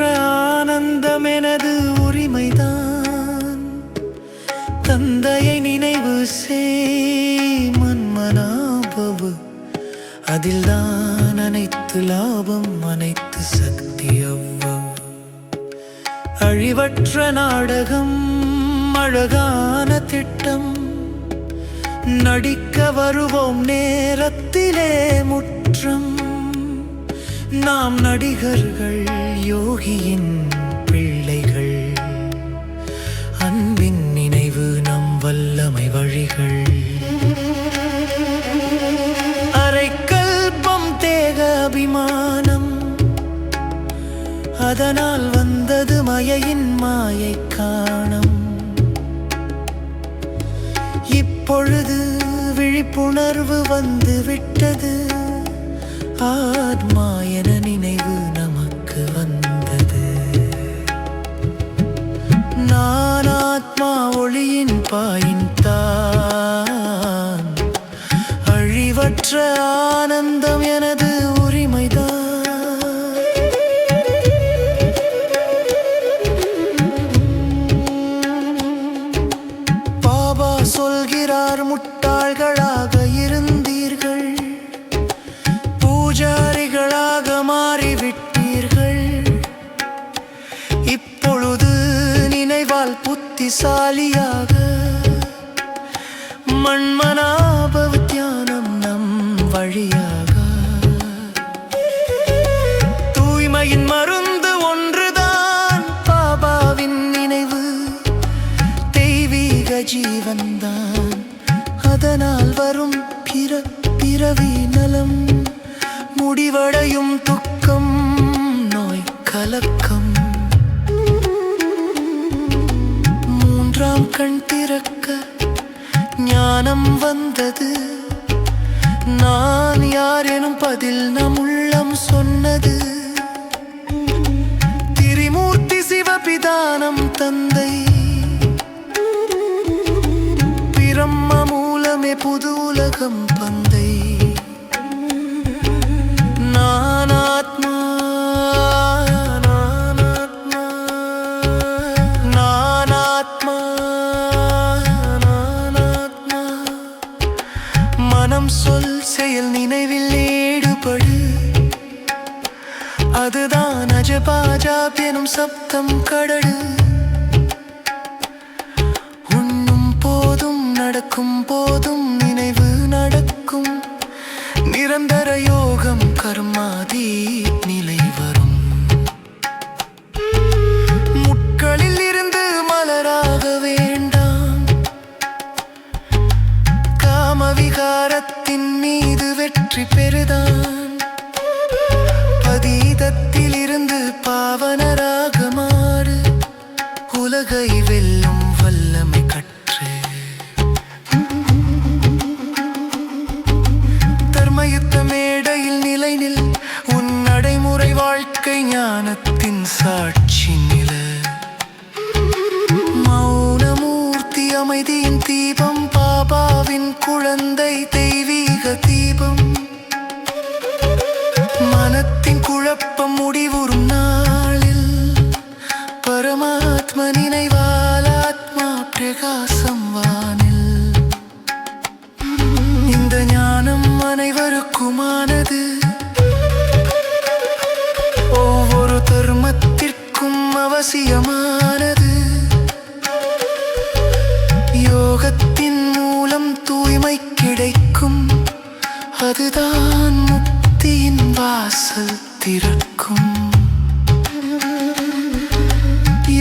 ஆனந்தம் எனது உரிமைதான். தந்தையை நினைவு செய் மன்மனாபவு, அதில்தான் அனைத்து லாபம், அனைத்து சக்தி அவ்வளவு. அழிவற்ற நாடகம், அழகான திட்டம், நடிக்க வருவோம் நேரத்திலே முற்றம். நாம் நடிகர்கள், யோகியின் பிள்ளைகள், அன்பின் நினைவு நம் வல்லமை வழிகள். அரைக்கல்பம் தேக அபிமானம், அதனால் வந்தது மாயையின் மாயை காணம். இப்பொழுது விழிப்புணர்வு வந்து விட்டது, ஆத்மா என நினைவு நமக்கு வந்தது. நான் ஆத்மா ஒளியின் பாயின்தான், அழிவற்ற ஆனந்தம் எனது உரிமைதான். பாபா சொல்கிறார், முட்டாள்களாக இருந்தீர்கள், பூஜாரிகளாக மாறிவிட்டீர்கள். இப்பொழுது நினைவால் புத்திசாலியாக மன்மனாபவ தியானம் நம் வழியாக. தூய்மையின் மருந்து ஒன்றுதான், பாபாவின் நினைவு, தெய்வீக ஜீவன்தான். அதனால் வரும் பிறவி நலம், முடிவடையும் துக்கம், நோய் கலக்கம். மூன்றாம் கண் திறக்க ஞானம் வந்தது, நான் யார் எனும் பதில் நம் உள்ளம் சொன்னது. திரிமூர்த்தி சிவபிதானம் தந்தை, பிரம்ம மூலமே புது உலகம் பந்தை. நான் ஆத்மா, நான் ஆத்மா, நான் ஆத்மா, நான் ஆத்மா. மனம் சொல் செயல் நினைவில் ஈடுபடு, அதுதான் அஜபாஜாப் எனும் சப்தம் கடடு. உண்ணும் போதும் நடக்கும் போதும் நினைவு நடக்கும், நிரந்தர யோகம் கர்மாதி நிலை வரும். முட்களில் இருந்து மலராக வேண்டாம், காமவிகாரத்தின் மீது வெற்றி பெறுதான். பதீதத்தில் இருந்து பாவனராக மாறு, உலகை வெல்லும் வல்லமை கற்று. தர்மயுத்த மேடையில் நிலை நில், உன் நடைமுறை வாழ்க்கை ஞானத்தின் சாட்சி நில. மௌனமூர்த்தி அமைதியின் தீபம், பாபாவின் குழந்தை தெய்வீக தீபம். மனத்தின் குழப்பம் முடிவுறும் நாளில், பரமாத்ம நினைவால் ஆத்மா பிரகாசம் வானில். இந்த ஞானம் அனைவருக்குமானது, ஒவ்வொரு தர்மத்திற்கும் அவசியமானது. யோகத்தின் மூலம் தூய்மை கிடைக்கும், அதுதான் முக்தியின் வாசல் திறக்கும்.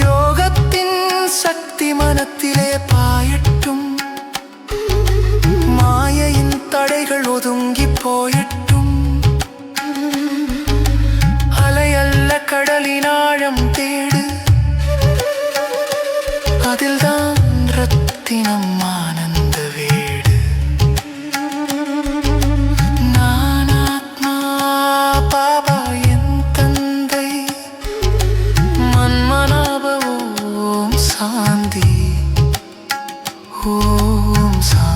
யோகத்தின் சக்தி மனத்திலே பாயட்டும், மாயையின் தடைகள் ஒதுங்கி போயட்டும். அலையல்ல கடலின் ஆழம் தேடு, அதில்தான் ரத்தினம் ஆனந்த வீடு. நான் ஆத்மா, பாபா என் தந்தை, மன்மனாப ஓம் சாந்தி, ஓம் சாந்தி.